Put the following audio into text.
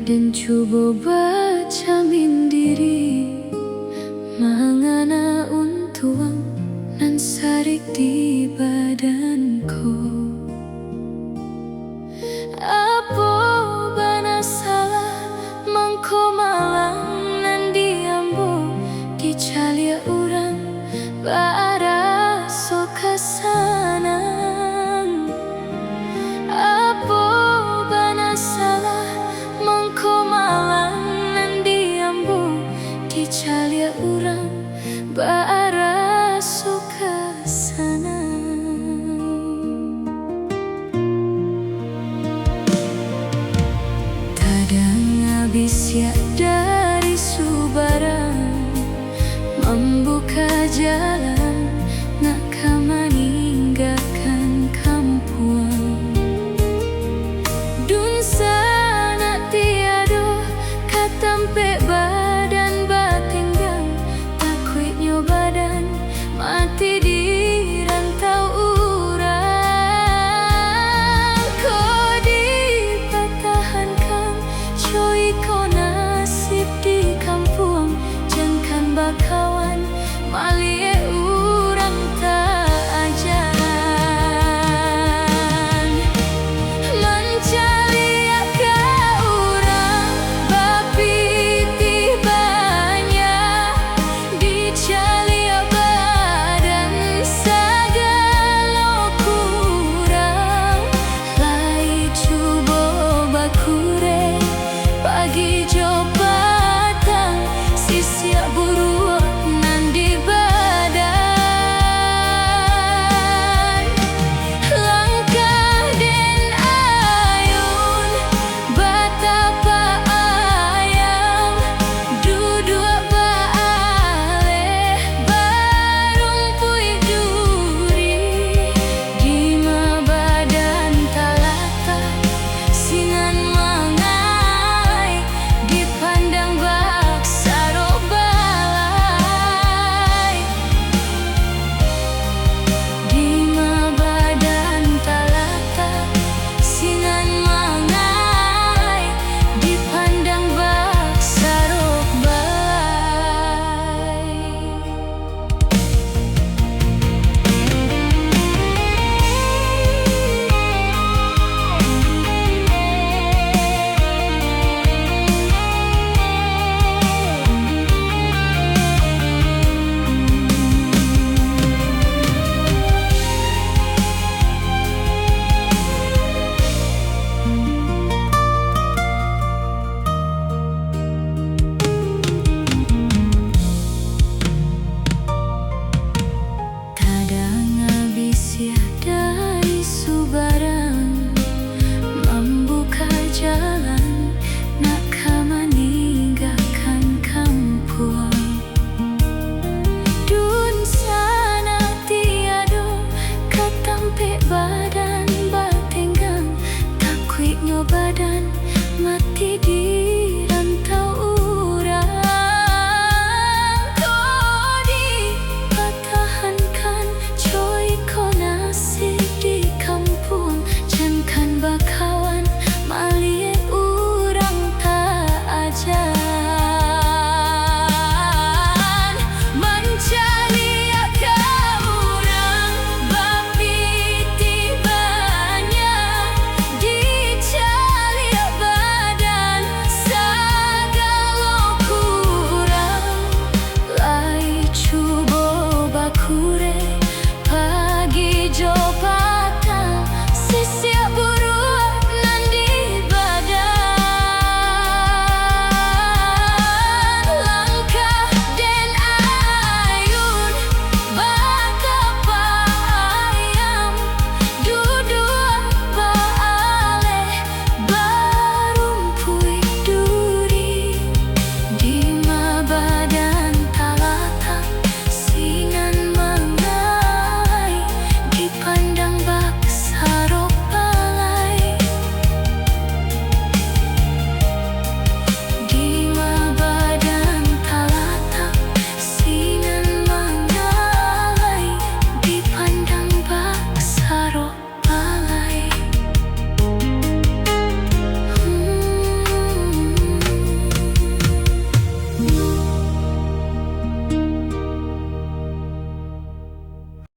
Dan coba baca mindiri mangana untuang nan sarik di badanku. Apo bana salah mangko malang nan diambo dicalia urang bara soka sanang. Apo bana salah mangko malang nan diambo dicalia urang bara suka sanang. Tadang habis ya dari subaran membuka jalan nak meninggalkan kampung. Dun sana tiado katampe badan batenggang takuitnya badan mati di rantau urang. Kau dipertahankan coy ko nasib di kampung, jangan bakawan malie